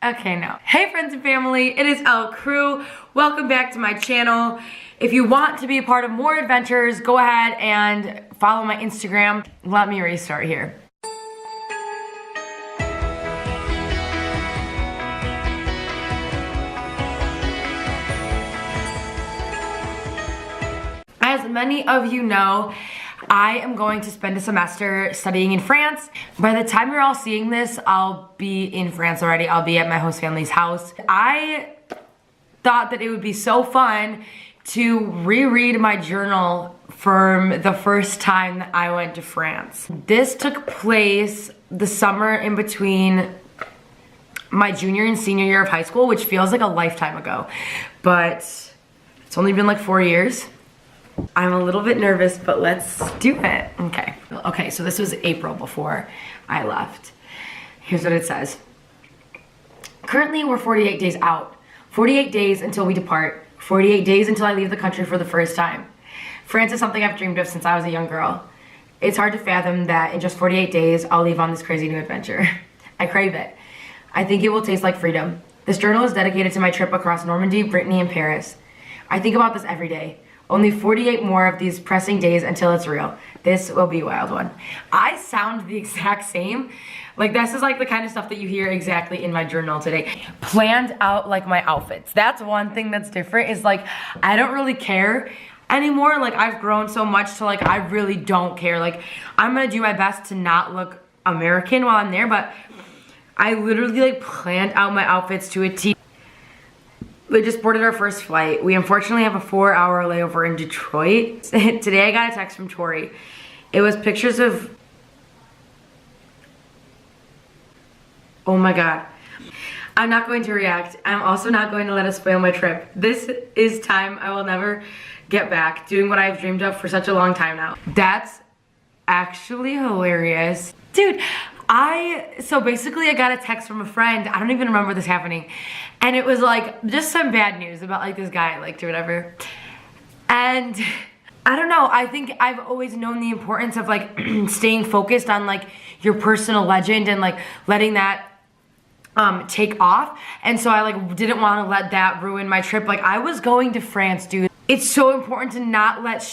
Okay, no. Hey friends and family, it is LCruu. Welcome back to my channel. If you want to be a part of more adventures, go ahead and follow my Instagram. Let me restart here. As many of you know, I am going to spend a semester studying in France. By the time you're all seeing this, I'll be in France already. I'll be at my host family's house. I thought that it would be so fun to reread my journal from the first time that I went to France. This took place the summer in between my junior and senior year of high school, which feels like a lifetime ago, but it's only been like 4 years. I'm a little bit nervous, but let's do it. Okay, so this was April before I left. Here's what it says. Currently, we're 48 days out. 48 days until we depart. 48 days until I leave the country for the first time. France is something I've dreamed of since I was a young girl. It's hard to fathom that in just 48 days, I'll leave on this crazy new adventure. I crave it. I think it will taste like freedom. This journal is dedicated to my trip across Normandy, Brittany, and Paris. I think about this every day. Only 48 more of these pressing days until it's real. This will be a wild one. I sound the exact same. Like, this is like the kind of stuff that you hear exactly in my journal today. Planned out like my outfits. That's one thing that's different, is like, I don't really care anymore. Like, I've grown so much to like, I really don't care. Like, I'm gonna do my best to not look American while I'm there, but I literally like planned out my outfits to a T. We just boarded our first flight. We unfortunately have a 4-hour layover in Detroit. Today I got a text from Tori. It was pictures of, oh my God. I'm not going to react. I'm also not going to let us spoil my trip. This is time I will never get back, doing what I've dreamed of for such a long time now. That's actually hilarious. Dude, so basically I got a text from a friend. I don't even remember this happening. And it was like, just some bad news about like this guy I liked or whatever. And I don't know, I think I've always known the importance of like staying focused on like your personal legend and like letting that take off. And so I like didn't want to let that ruin my trip. Like, I was going to France, dude. It's so important to not let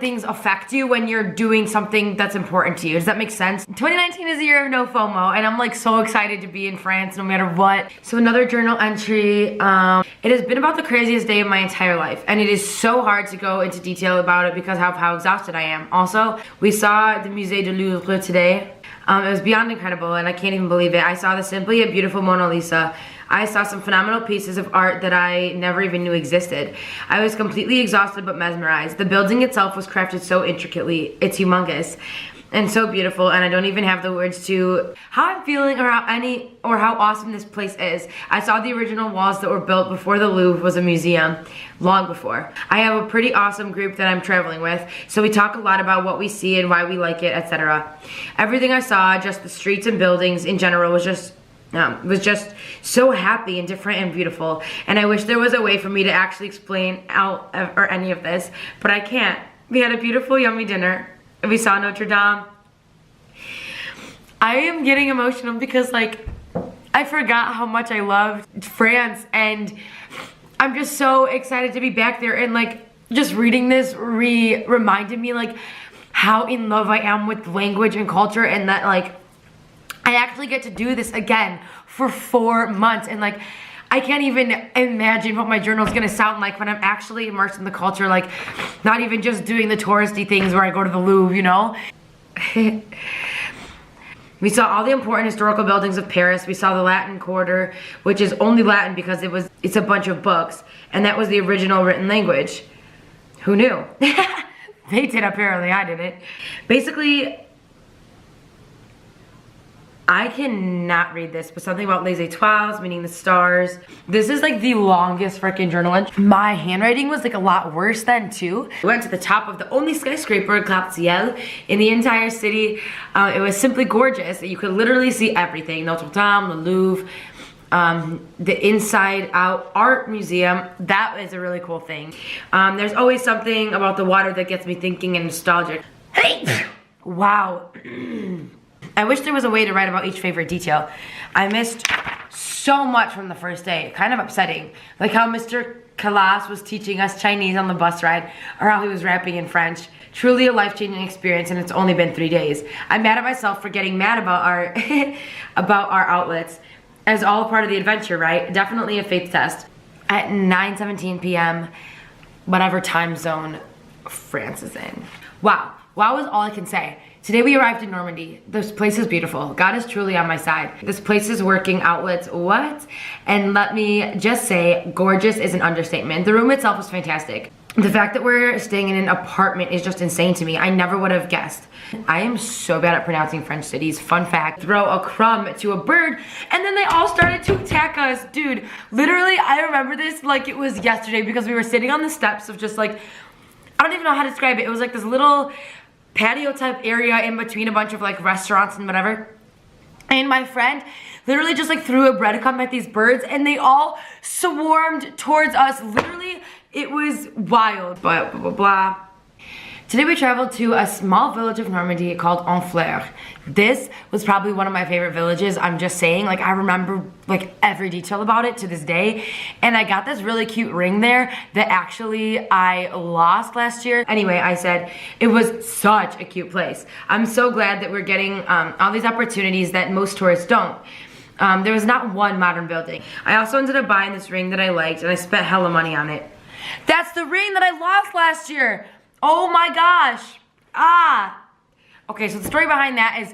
things affect you when you're doing something that's important to you. Does that make sense? 2019 is a year of no FOMO, and I'm like so excited to be in France no matter what. So another journal entry. It has been about the craziest day of my entire life, and it is so hard to go into detail about it because of how exhausted I am. Also, we saw the Musée du Louvre today. It was beyond incredible, and I can't even believe it. I saw the simply a beautiful Mona Lisa. I saw some phenomenal pieces of art that I never even knew existed. I was completely exhausted but mesmerized. The building itself was crafted so intricately. It's humongous and so beautiful, and I don't even have the words to how I'm feeling or how awesome this place is. I saw the original walls that were built before the Louvre was a museum, long before. I have a pretty awesome group that I'm traveling with, so we talk a lot about what we see and why we like it, etc. Everything I saw, just the streets and buildings in general, was just so happy and different and beautiful. And I wish there was a way for me to actually explain out or any of this, but I can't. We had a beautiful, yummy dinner. We saw Notre Dame. I am getting emotional because like, I forgot how much I loved France, and I'm just so excited to be back there. And like, just reading this reminded me like how in love I am with language and culture, and that like, I actually get to do this again for 4 months, and like, I can't even imagine what my journal is gonna sound like when I'm actually immersed in the culture, like not even just doing the touristy things where I go to the Louvre, you know? We saw all the important historical buildings of Paris. We saw the Latin Quarter, which is only Latin because it's a bunch of books, and that was the original written language. Who knew? They did, apparently. I didn't. Basically, I cannot read this, but something about les étoiles, meaning the stars. This is like the longest freaking journal entry. My handwriting was like a lot worse then too. We went to the top of the only skyscraper, Gratte-Ciel, in the entire city. It was simply gorgeous. You could literally see everything. Notre Dame, the Louvre, the Inside Out Art Museum. That is a really cool thing. There's always something about the water that gets me thinking and nostalgic. Hey! Wow. I wish there was a way to write about each favorite detail. I missed so much from the first day. Kind of upsetting. Like how Mr. Kalas was teaching us Chinese on the bus ride, or how he was rapping in French. Truly a life-changing experience, and it's only been 3 days. I'm mad at myself for getting mad about our about our outlets, as all part of the adventure, right? Definitely a faith test. At 9:17 p.m., whatever time zone France is in. Wow. Wow is all I can say. Today we arrived in Normandy. This place is beautiful. God is truly on my side. This place is working outlets, what? And let me just say, gorgeous is an understatement. The room itself is fantastic. The fact that we're staying in an apartment is just insane to me. I never would have guessed. I am so bad at pronouncing French cities. Fun fact, throw a crumb to a bird, and then they all started to attack us. Dude, literally, I remember this like it was yesterday because we were sitting on the steps of just like, I don't even know how to describe it. It was like this little patio type area in between a bunch of like restaurants and whatever. And my friend literally just like threw a breadcrumb at these birds and they all swarmed towards us. Literally, it was wild, but blah, blah, blah. Today we traveled to a small village of Normandy called Honfleur. This was probably one of my favorite villages. I'm just saying, like I remember like every detail about it to this day. And I got this really cute ring there that actually I lost last year. Anyway, I said it was such a cute place. I'm so glad that we're getting all these opportunities that most tourists don't. There was not one modern building. I also ended up buying this ring that I liked and I spent hella money on it. That's the ring that I lost last year. Oh my gosh. Okay, so the story behind that is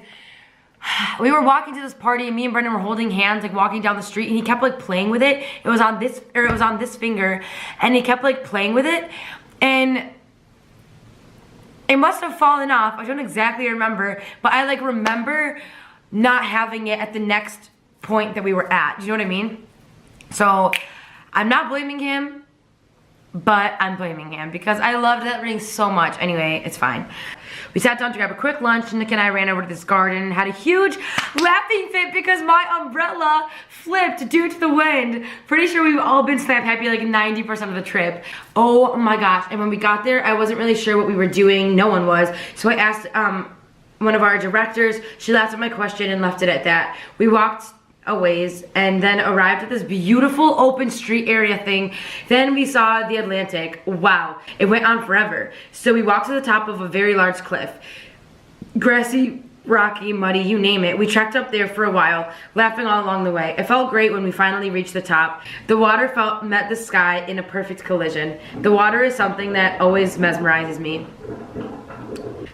we were walking to this party and me and Brendan were holding hands, like walking down the street, and he kept like playing with it. It was on this finger, and he kept like playing with it, and it must have fallen off. I don't exactly remember, but I like remember not having it at the next point that we were at. Do you know what I mean? So I'm not blaming him, but I'm blaming him because I loved that ring so much. Anyway, it's fine. We sat down to grab a quick lunch. Nick and I ran over to this garden and had a huge laughing fit because my umbrella flipped due to the wind. Pretty sure we've all been snap happy like 90% of the trip. Oh my gosh. And when we got there, I wasn't really sure what we were doing. No one was. So I asked one of our directors. She laughed at my question and left it at that. We walked a ways and then arrived at this beautiful open street area thing. Then we saw the Atlantic. Wow, it went on forever. So we walked to the top of a very large cliff. Grassy, rocky, muddy, you name it. We trekked up there for a while, laughing all along the way. It felt great when we finally reached the top. The water met the sky in a perfect collision. The water is something that always mesmerizes me.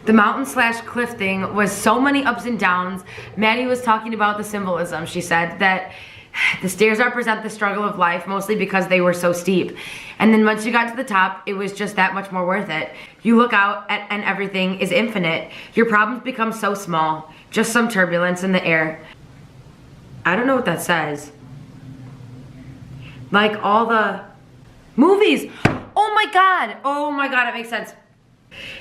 The mountain/cliff thing was so many ups and downs. Maddie was talking about the symbolism. She said that the stairs represent the struggle of life, mostly because they were so steep. And then once you got to the top, it was just that much more worth it. You look out and everything is infinite. Your problems become so small. Just some turbulence in the air. I don't know what that says. Like all the movies. Oh my God, it makes sense.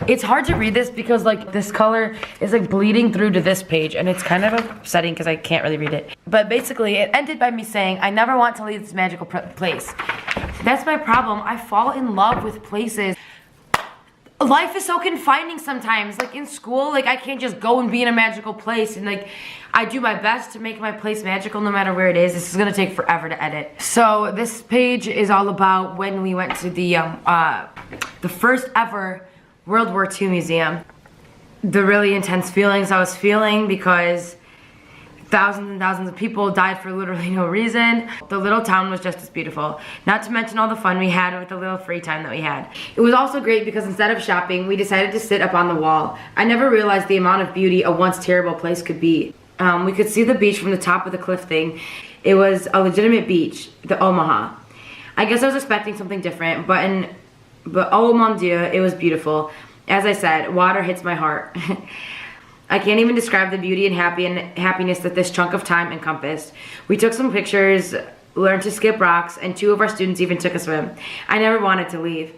It's hard to read this because like this color is like bleeding through to this page and it's kind of upsetting because I can't really read it. But basically it ended by me saying, I never want to leave this magical place. That's my problem. I fall in love with places. Life is so confining sometimes. Like in school, like I can't just go and be in a magical place, and like I do my best to make my place magical no matter where it is. This is gonna take forever to edit. So this page is all about when we went to the first ever World War II museum. The really intense feelings I was feeling because thousands and thousands of people died for literally no reason. The little town was just as beautiful. Not to mention all the fun we had with the little free time that we had. It was also great because instead of shopping, we decided to sit up on the wall. I never realized the amount of beauty a once terrible place could be. We could see the beach from the top of the cliff thing. It was a legitimate beach, the Omaha. I guess I was expecting something different, but oh mon dieu, it was beautiful. As I said, water hits my heart. I can't even describe the beauty and happiness that this chunk of time encompassed. We took some pictures, learned to skip rocks, and 2 of our students even took a swim. I never wanted to leave.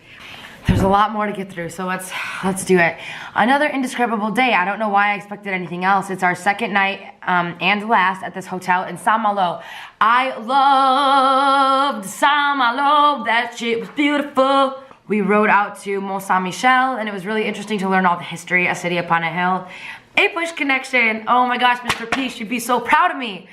There's a lot more to get through, so let's do it. Another indescribable day. I don't know why I expected anything else. It's our second night and last at this hotel in Saint-Malo. I loved Saint-Malo. That shit was beautiful. We rode out to Mont Saint-Michel, and it was really interesting to learn all the history, a city upon a hill. A push connection. Oh my gosh, Mr. P should be so proud of me.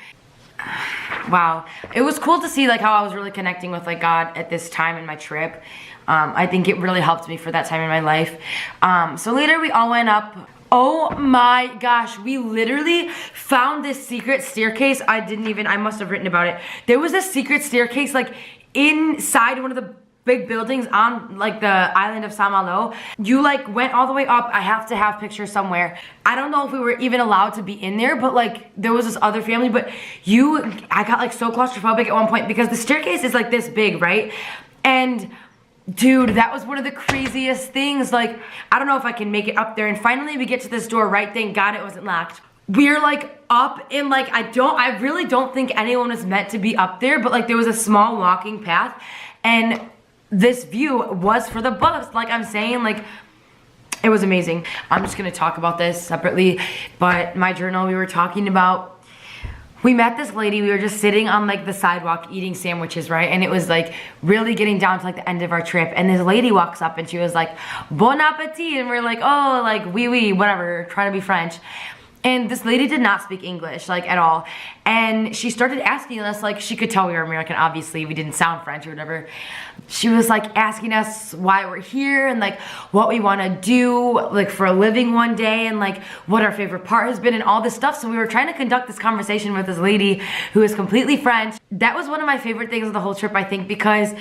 wow. It was cool to see like how I was really connecting with like God at this time in my trip. I think it really helped me for that time in my life. So later we all went up. Oh my gosh, we literally found this secret staircase. I must have written about it. There was a secret staircase like inside one of the big buildings on like the island of Saint-Malo. You like went all the way up. I have to have pictures somewhere. I don't know if we were even allowed to be in there, but like there was this other family, but I got like so claustrophobic at one point because the staircase is like this big, right? And dude, that was one of the craziest things. Like, I don't know if I can make it up there. And finally we get to this door, right? Thank God it wasn't locked. We're like up in like, I really don't think anyone was meant to be up there, but like there was a small walking path and this view was for the books. Like I'm saying, like it was amazing. I'm just gonna talk about this separately, but my journal, we were talking about, we met this lady, we were just sitting on like the sidewalk eating sandwiches, right? And it was like really getting down to like the end of our trip. And this lady walks up and she was like, bon appetit. And we're like, oh, like oui, whatever, trying to be French. And this lady did not speak English, like, at all. And she started asking us, like, she could tell we were American, obviously. We didn't sound French or whatever. She was, like, asking us why we're here and, like, what we want to do, like, for a living one day and, like, what our favorite part has been and all this stuff. So we were trying to conduct this conversation with this lady who is completely French. That was one of my favorite things of the whole trip, I think, because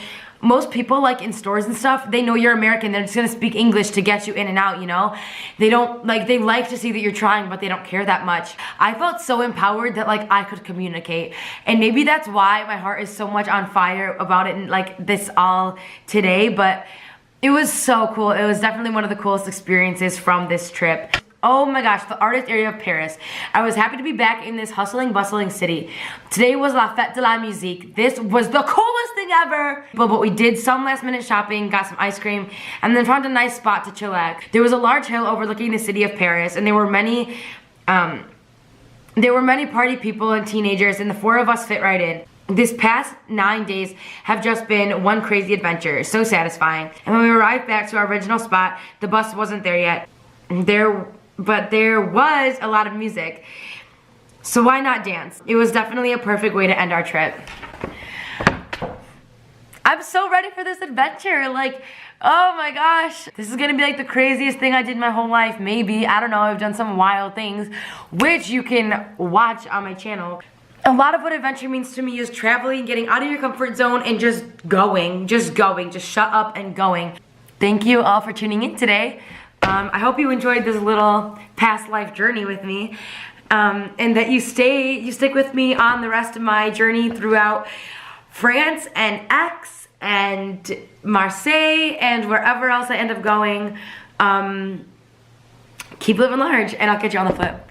most people, like in stores and stuff, they know you're American. They're just gonna speak English to get you in and out, you know? They don't, like, they like to see that you're trying, but they don't care that much. I felt so empowered that, like, I could communicate. And maybe that's why my heart is so much on fire about it and, like, this all today, but it was so cool. It was definitely one of the coolest experiences from this trip. Oh my gosh, the artist area of Paris. I was happy to be back in this hustling, bustling city. Today was La Fête de la Musique. This was the coolest thing ever. But we did some last minute shopping, got some ice cream, and then found a nice spot to chillax. There was a large hill overlooking the city of Paris, and there were many party people and teenagers, and the four of us fit right in. This past 9 days have just been one crazy adventure, so satisfying. And when we arrived back to our original spot, the bus wasn't there yet. But there was a lot of music, so why not dance? It was definitely a perfect way to end our trip. I'm so ready for this adventure. Like, oh my gosh, this is gonna be like the craziest thing I did my whole life. Maybe, I don't know, I've done some wild things, which you can watch on my channel. A lot of what adventure means to me is traveling, getting out of your comfort zone, and just going, just shut up and going. Thank you all for tuning in today. I hope you enjoyed this little past life journey with me, and that you stick with me on the rest of my journey throughout France and Aix and Marseille and wherever else I end up going. Keep living large, and I'll catch you on the flip.